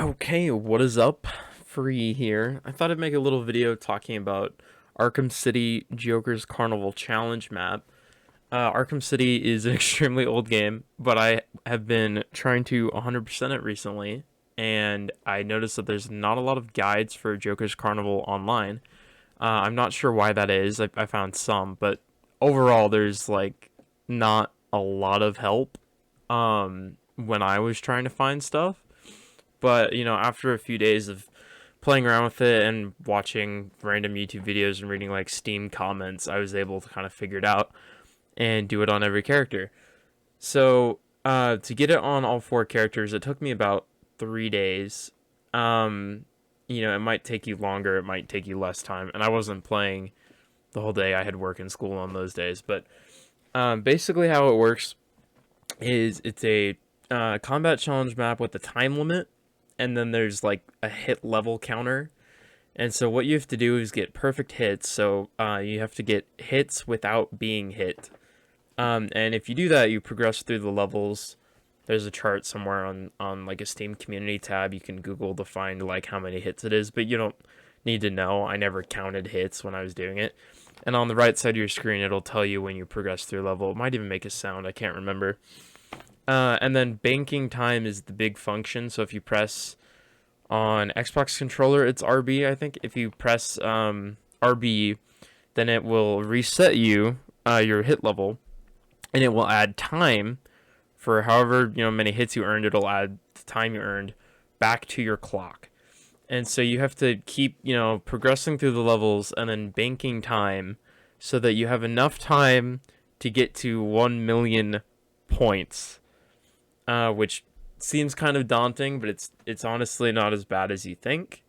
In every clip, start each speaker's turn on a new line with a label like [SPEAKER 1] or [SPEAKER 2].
[SPEAKER 1] Okay, what is up? Free here. I thought I'd make a little video talking about Arkham City Joker's Carnival Challenge map. Arkham City is an extremely old game, but I have been trying to 100% it recently, and I noticed that there's not a lot of guides for Joker's Carnival online. I'm not sure why that is. I found some, but overall, there's like not a lot of help when I was trying to find stuff. But, after a few days of playing around with it and watching random YouTube videos and reading like Steam comments, I was able to kind of figure it out and do it on every character. So, to get it on all four characters, it took me about 3 days. It might take you longer, it might take you less time. And I wasn't playing the whole day, I had work and school on those days. But basically, how it works is it's a combat challenge map with a time limit, and then there's like a hit level counter. And so what you have to do is get perfect hits. So you have to get hits without being hit. And if you do that, you progress through the levels. There's a chart somewhere on like a Steam community tab. You can Google to find like how many hits it is, but you don't need to know. I never counted hits when I was doing it. And on the right side of your screen, it'll tell you when you progress through a level. It might even make a sound. I can't remember. And then banking time is the big function. So if you press on Xbox controller, it's RB, I think. If you press RB, then it will reset your hit level, and it will add time for however many hits you earned. It'll add the time you earned back to your clock. And so you have to keep progressing through the levels and then banking time so that you have enough time to get to 1 million points, which seems kind of daunting, but it's honestly not as bad as you think.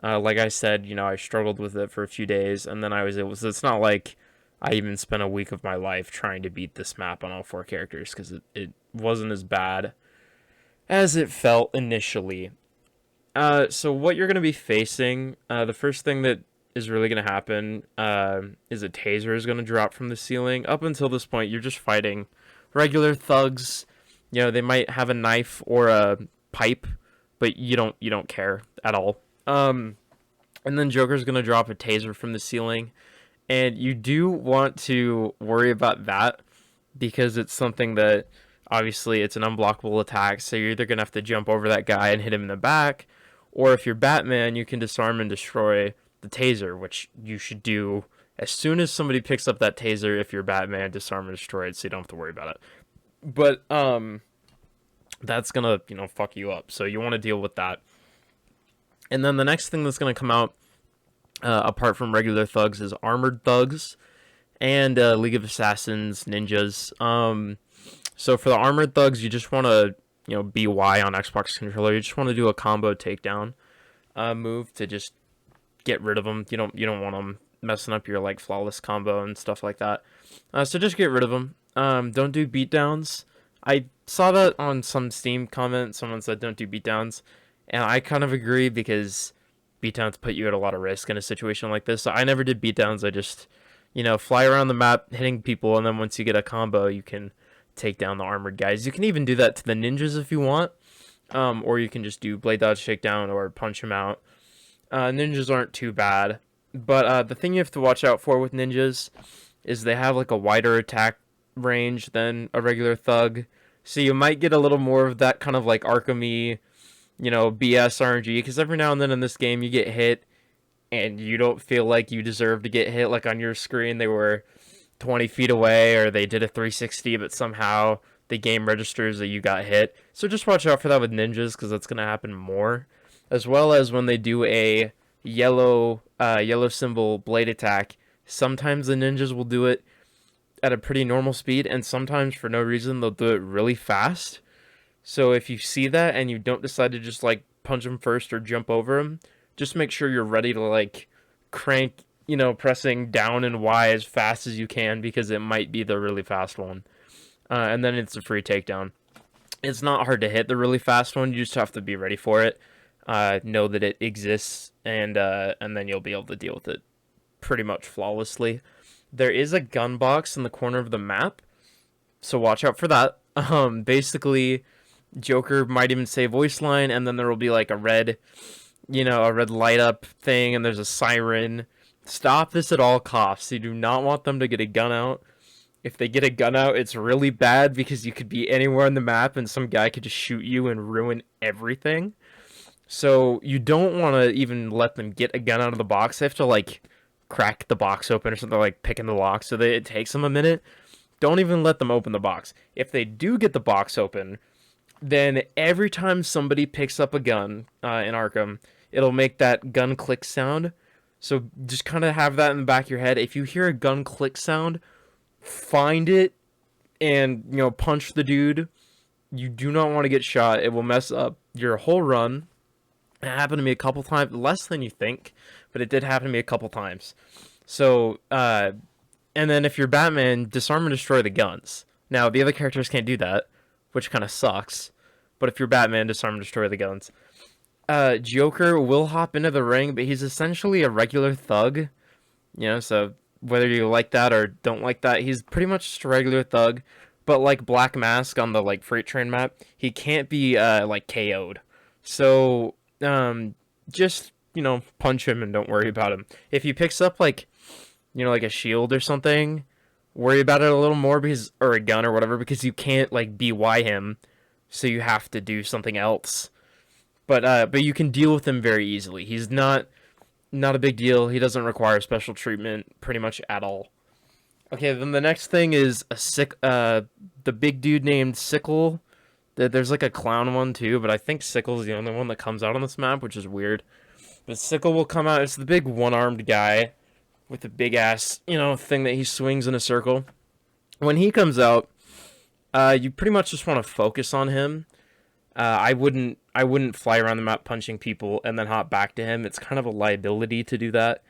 [SPEAKER 1] Like I said, I struggled with it for a few days, and then I was able. So it's not like I even spent a week of my life trying to beat this map on all four characters, because it wasn't as bad as it felt initially. So what you're gonna be facing, the first thing that is really gonna happen is a taser is gonna drop from the ceiling. Up until this point, you're just fighting regular thugs. They might have a knife or a pipe, but you don't care at all. And then Joker's gonna drop a taser from the ceiling, and you do want to worry about that because it's something that obviously it's an unblockable attack. So you're either gonna have to jump over that guy and hit him in the back, or if you're Batman, you can disarm and destroy the taser, which you should do as soon as somebody picks up that taser. If you're Batman, disarm and destroy it, so you don't have to worry about it. But that's gonna fuck you up, so you want to deal with that. And then the next thing that's gonna come out, apart from regular thugs, is armored thugs and League of Assassins, ninjas. So for the armored thugs, you just want to BY on Xbox controller. You just want to do a combo takedown move to just get rid of them. You don't want them messing up your like flawless combo and stuff like that. So just get rid of them. Don't do beatdowns. I saw that on some Steam comment. Someone said don't do beatdowns, and I kind of agree because beatdowns put you at a lot of risk in a situation like this. So I never did beatdowns. I just fly around the map hitting people, and then once you get a combo, you can take down the armored guys. You can even do that to the ninjas if you want, or you can just do blade dodge shakedown or punch them out. Ninjas aren't too bad, but the thing you have to watch out for with ninjas is they have like a wider attack range than a regular thug, so you might get a little more of that kind of like Arkham-y, BS RNG, because every now and then in this game you get hit and you don't feel like you deserve to get hit. Like on your screen they were 20 feet away, or they did a 360, but somehow the game registers that you got hit. So just watch out for that with ninjas, because that's going to happen more, as well as when they do a yellow symbol blade attack. Sometimes the ninjas will do it at a pretty normal speed, and sometimes for no reason they'll do it really fast. So if you see that and you don't decide to just like punch them first or jump over them, just make sure you're ready to like crank, pressing down and Y as fast as you can, because it might be the really fast one. And then it's a free takedown. It's not hard to hit the really fast one. You just have to be ready for it. Know that it exists, and then you'll be able to deal with it pretty much flawlessly. There is a gun box in the corner of the map, so watch out for that. Basically, Joker might even say voice line, and then there will be like a red, a red light up thing, and there's a siren. Stop this at all costs. You do not want them to get a gun out. If they get a gun out, it's really bad because you could be anywhere on the map and some guy could just shoot you and ruin everything. So you don't want to even let them get a gun out of the box. They have to like crack the box open or something, like picking the lock, so that it takes them a minute. Don't even let them open the box. If they do get the box open, then every time somebody picks up a gun in Arkham, it'll make that gun click sound. So just kind of have that in the back of your head. If you hear a gun click sound, find it and, punch the dude. You do not want to get shot. It will mess up your whole run. It happened to me a couple times, less than you think, but it did happen to me a couple times. So, and then if you're Batman, disarm and destroy the guns. Now, the other characters can't do that, which kind of sucks. But if you're Batman, disarm and destroy the guns. Joker will hop into the ring, but he's essentially a regular thug. So whether you like that or don't like that, he's pretty much just a regular thug. But like Black Mask on the like Freight Train map, he can't be like KO'd. So just punch him and don't worry about him. If he picks up like like a shield or something, worry about it a little more, or a gun or whatever, because you can't like BY him, so you have to do something else. But you can deal with him very easily. He's not a big deal. He doesn't require special treatment pretty much at all. Okay, then the next thing is the big dude named Sickle. There's like a clown one too, but I think Sickle is the only one that comes out on this map, which is weird. But Sickle will come out. It's the big one-armed guy with the big ass, thing that he swings in a circle. When he comes out, you pretty much just want to focus on him. I wouldn't fly around the map punching people and then hop back to him. It's kind of a liability to do that.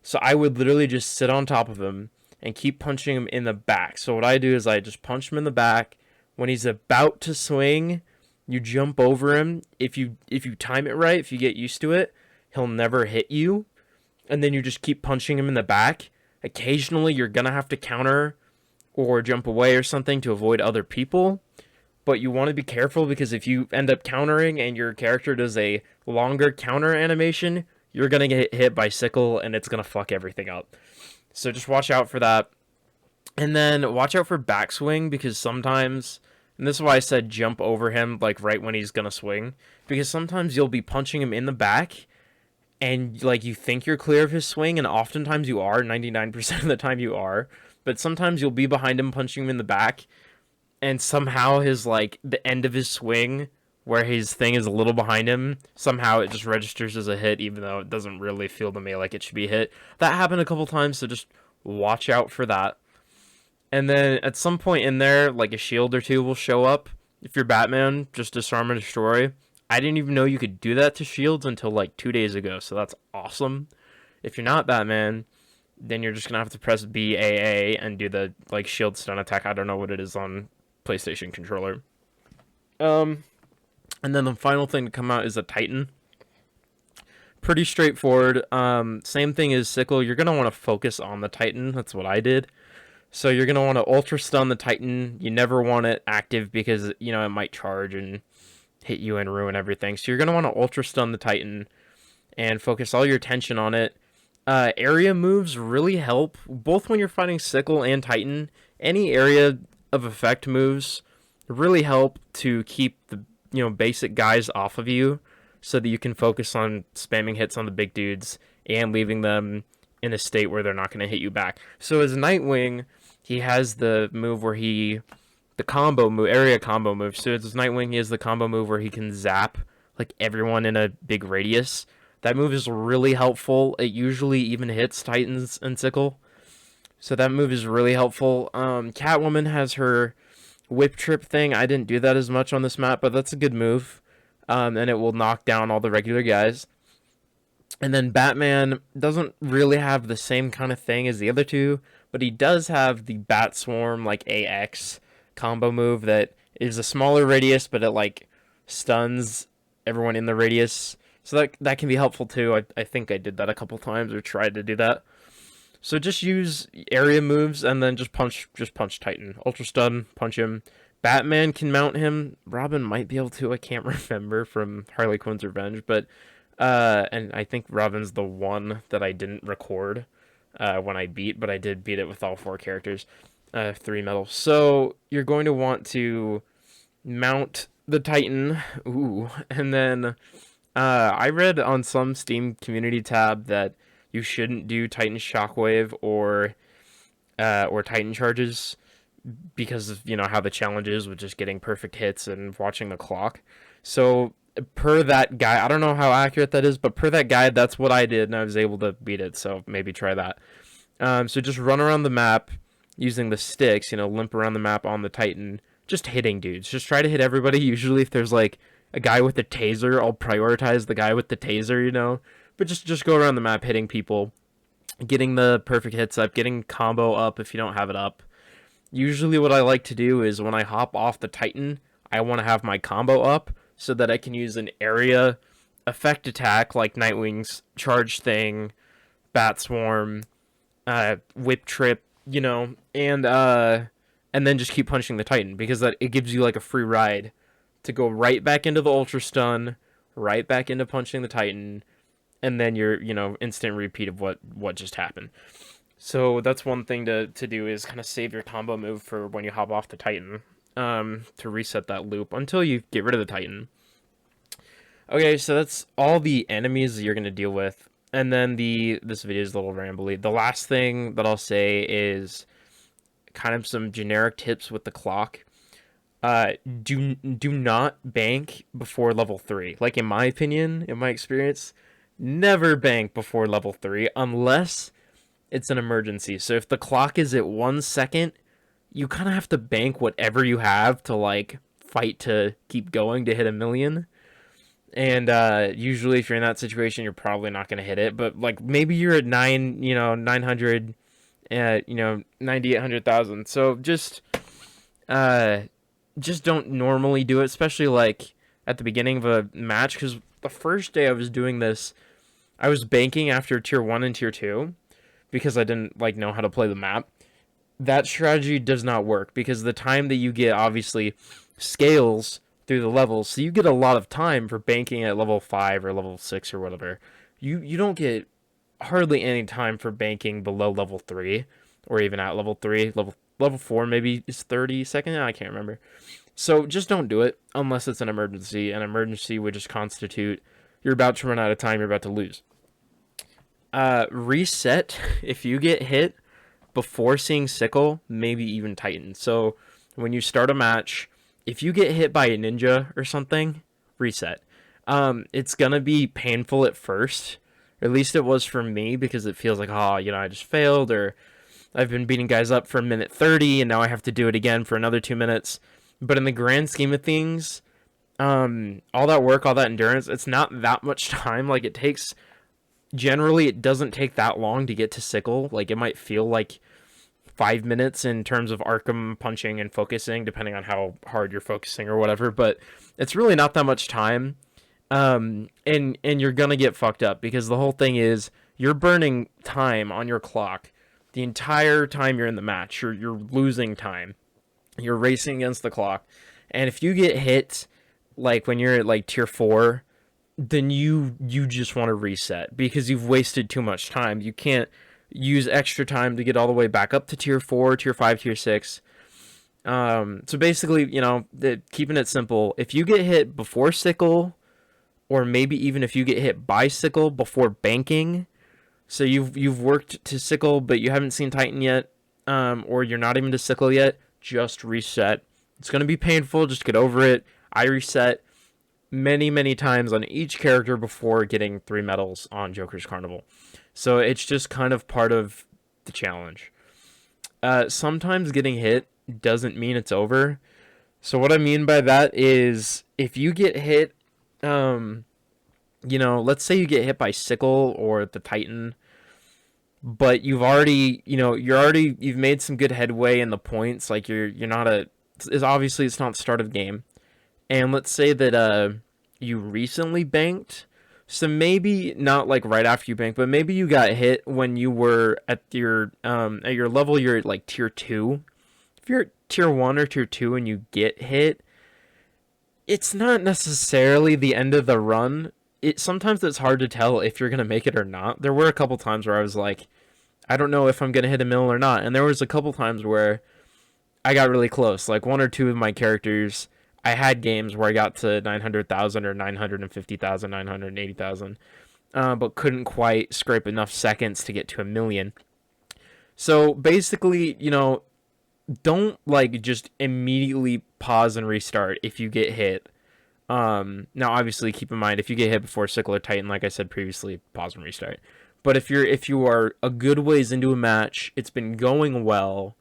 [SPEAKER 1] So I would literally just sit on top of him and keep punching him in the back. So what I do is I just punch him in the back. When he's about to swing, you jump over him. If you time it right, if you get used to it, he'll never hit you. And then you just keep punching him in the back. Occasionally, you're going to have to counter or jump away or something to avoid other people. But you want to be careful, because if you end up countering and your character does a longer counter animation, you're going to get hit by Sickle and it's going to fuck everything up. So just watch out for that. And then watch out for backswing, because sometimes, and this is why I said jump over him like right when he's going to swing, because sometimes you'll be punching him in the back and like you think you're clear of his swing, and oftentimes you are, 99% of the time you are, but sometimes you'll be behind him punching him in the back, and somehow his like the end of his swing where his thing is a little behind him, somehow it just registers as a hit, even though it doesn't really feel to me like it should be a hit. That happened a couple times, so just watch out for that. And then at some point in there, like a shield or two will show up. If you're Batman, just disarm and destroy. I didn't even know you could do that to shields until like 2 days ago, so that's awesome. If you're not Batman, then you're just gonna have to press BAA and do the like shield stun attack. I don't know what it is on PlayStation controller. And then the final thing to come out is a Titan. Pretty straightforward. Same thing as Sickle. You're gonna want to focus on the Titan. That's what I did. So you're gonna want to ultra stun the Titan. You never want it active because it might charge and hit you and ruin everything. So you're gonna want to ultra stun the Titan and focus all your attention on it. Area moves really help, both when you're fighting Sickle and Titan. Any area of effect moves really help to keep the basic guys off of you, so that you can focus on spamming hits on the big dudes and leaving them in a state where they're not going to hit you back. So as Nightwing, he has the move where the combo move, area combo move. So as Nightwing, he has the combo move where he can zap like everyone in a big radius. That move is really helpful. It usually even hits Titans and Sickle. So that move is really helpful. Catwoman has her whip trip thing. I didn't do that as much on this map, but that's a good move. And it will knock down all the regular guys. And then Batman doesn't really have the same kind of thing as the other two, but he does have the Bat Swarm, like AX combo move that is a smaller radius, but it like stuns everyone in the radius. So that can be helpful too. I think I did that a couple times, or tried to do that. So just use area moves and then just punch Titan. Ultra stun, punch him. Batman can mount him. Robin might be able to. I can't remember from Harley Quinn's Revenge, but and I think Robin's the one that I didn't record when I beat, but I did beat it with all 4 characters, 3 medals. So you're going to want to mount the Titan, ooh, and then I read on some Steam community tab that you shouldn't do Titan Shockwave or Titan charges because of how the challenge is with just getting perfect hits and watching the clock. So per that guy, I don't know how accurate that is, but per that guide, that's what I did, and I was able to beat it. So maybe try that. So just run around the map using the sticks, limp around the map on the Titan, just hitting dudes. Just try to hit everybody. Usually, if there's like a guy with a taser, I'll prioritize the guy with the taser. But just go around the map hitting people, getting the perfect hits up, getting combo up if you don't have it up. Usually what I like to do is when I hop off the Titan, I want to have my combo up so that I can use an area effect attack like Nightwing's charge thing, Bat Swarm, Whip Trip, and then just keep punching the Titan because that it gives you like a free ride to go right back into the Ultra Stun, right back into punching the Titan, and then your instant repeat of what just happened. So that's one thing to do is kind of save your combo move for when you hop off the Titan, to reset that loop until you get rid of the Titan. Okay, so that's all the enemies that you're going to deal with. And then this video is a little rambly. The last thing that I'll say is kind of some generic tips with the clock. Do not bank before level 3. Like in my opinion, in my experience, never bank before level 3 unless it's an emergency. So if the clock is at 1 second, you kind of have to bank whatever you have to like fight to keep going to hit 1,000,000. And usually if you're in that situation, you're probably not going to hit it. But like maybe you're at 900, 9,800,000. So just don't normally do it, especially like at the beginning of a match. Because the first day I was doing this, I was banking after tier 1 and tier 2 because I didn't like know how to play the map. That strategy does not work because the time that you get obviously scales through the levels, so you get a lot of time for banking at level 5 or level 6 or whatever. You don't get hardly any time for banking below level 3 or even at level 3. Level 4 maybe is 30 seconds. I can't remember. So just don't do it unless it's an emergency. An emergency would just constitute you're about to run out of time, you're about to lose. Reset if you get hit before seeing sickle, maybe even Titan. So when you start a match, if you get hit by a ninja or something, reset. It's gonna be painful at first. Or at least it was for me because it feels like, I just failed, or I've been beating guys up for a minute 30 and now I have to do it again for another 2 minutes. But in the grand scheme of things, all that work, all that endurance, it's not that much time. Like generally it doesn't take that long to get to sickle. Like it might feel like 5 minutes in terms of Arkham punching and focusing, depending on how hard you're focusing or whatever, but it's really not that much time. And you're gonna get fucked up because the whole thing is you're burning time on your clock the entire time you're in the match. You're losing time. You're racing against the clock. And if you get hit like when you're at like tier 4, then you just want to reset because you've wasted too much time. You can't use extra time to get all the way back up to tier 4, tier 5, tier 6. So basically, keeping it simple, if you get hit before sickle, or maybe even if you get hit by sickle before banking, so you've worked to sickle but you haven't seen Titan yet, or you're not even to sickle yet, just reset. It's going to be painful, just get over it. I reset many times on each character before getting 3 medals on Joker's Carnival. So it's just kind of part of the challenge. Sometimes getting hit doesn't mean it's over. So what I mean by that is if you get hit, let's say you get hit by sickle or the Titan, but you've made some good headway in the points. Like you're not obviously it's not start of game. And let's say that you recently banked. So maybe not like right after you banked, but maybe you got hit when you were at your level, you're at like tier 2 if you're at tier 1 or tier 2 and you get hit, it's not necessarily the end of the run. Sometimes it's hard to tell if you're going to make it or not. There were a couple times where I was like, I don't know if I'm going to hit a mill or not. And there was a couple times where I got really close. Like one or two of my characters, I had games where I got to 900,000 or 950,000, 980,000, but couldn't quite scrape enough seconds to get to a million. So basically, don't like just immediately pause and restart if you get hit. Now obviously keep in mind if you get hit before sickle or titan, like I said previously, pause and restart. But if you are a good ways into a match, it's been going well,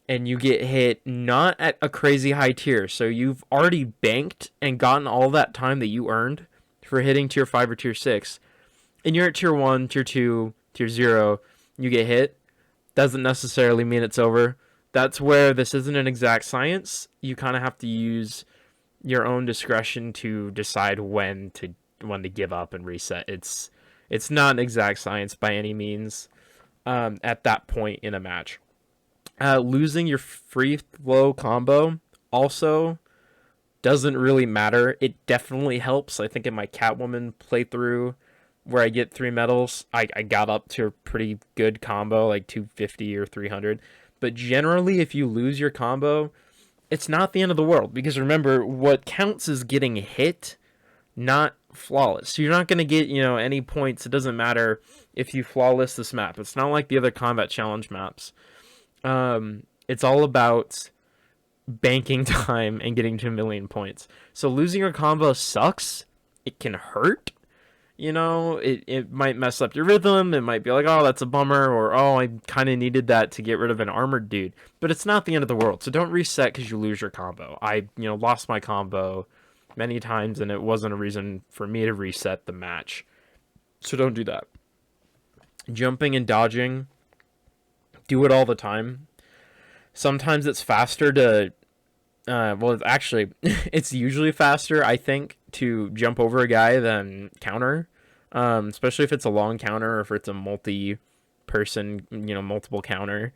[SPEAKER 1] and you get hit not at a crazy high tier, so you've already banked and gotten all that time that you earned for hitting tier 5 or tier 6, and you're at tier 1, tier 2, tier 0, you get hit, doesn't necessarily mean it's over. That's where this isn't an exact science. You kind of have to use your own discretion to decide when to give up and reset. It's not an exact science by any means at that point in a match. Losing your free flow combo also doesn't really matter. It definitely helps. I think in my Catwoman playthrough where I get 3 medals, I got up to a pretty good combo, like 250 or 300. But generally, if you lose your combo, it's not the end of the world. Because remember, what counts is getting hit, not flawless. So you're not going to get, any points. It doesn't matter if you flawless this map. It's not like the other combat challenge maps. It's all about banking time and getting to 1,000,000 points. So losing your combo sucks. It can hurt. It might mess up your rhythm. It might be like, oh, that's a bummer, or oh, I kind of needed that to get rid of an armored dude. But it's not the end of the world. So don't reset because you lose your combo. I, lost my combo many times, and it wasn't a reason for me to reset the match. So don't do that. Jumping and dodging, do it all the time. Sometimes it's faster to, actually, it's usually faster, I think, to jump over a guy than counter. Especially if it's a long counter or if it's a multi-person, multiple counter.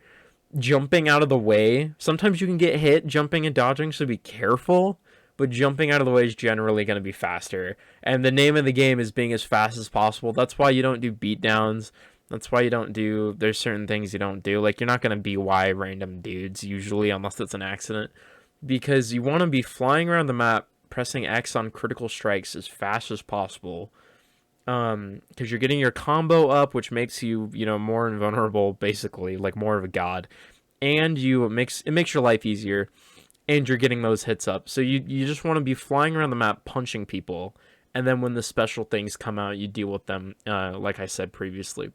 [SPEAKER 1] Jumping out of the way, sometimes you can get hit jumping and dodging, so be careful. But jumping out of the way is generally going to be faster. And the name of the game is being as fast as possible. That's why you don't do beatdowns. That's why there's certain things you don't do. Like, you're not going to BY random dudes, usually, unless it's an accident. Because you want to be flying around the map, pressing X on critical strikes as fast as possible. Because you're getting your combo up, which makes you, more invulnerable, basically, like more of a god. And it makes your life easier. And you're getting those hits up. So you just want to be flying around the map, punching people. And then when the special things come out, you deal with them, like I said previously.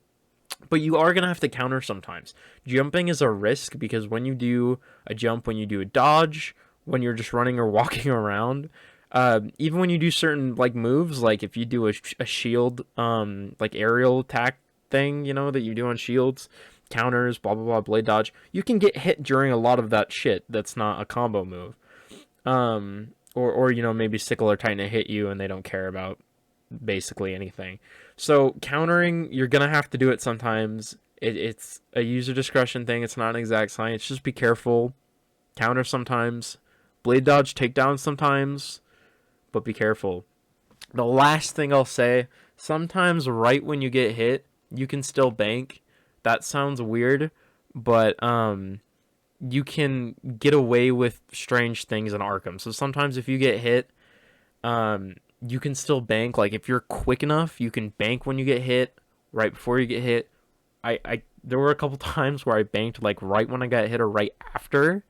[SPEAKER 1] But you are going to have to counter sometimes. Jumping is a risk because when you do a jump, when you do a dodge, when you're just running or walking around, even when you do certain like moves, like if you do a shield, like aerial attack thing, that you do on shields, counters, blah, blah, blah, blade dodge, you can get hit during a lot of that shit that's not a combo move. Or maybe sickle or titan hit you and they don't care about basically anything. So countering, you're gonna have to do it sometimes. It's a user discretion thing. It's not an exact science. Just be careful. Counter sometimes. Blade dodge, takedown sometimes. But be careful. The last thing I'll say, sometimes right when you get hit, you can still bank. That sounds weird, but you can get away with strange things in Arkham. So sometimes if you get hit, you can still bank. Like if you're quick enough, you can bank when you get hit, right before you get hit. There were a couple times where I banked like right when I got hit or right after,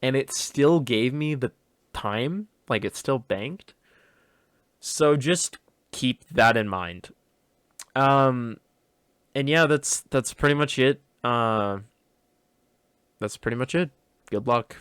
[SPEAKER 1] and it still gave me the time. Like it still banked. So just keep that in mind. And yeah, that's pretty much it. That's pretty much it. Good luck.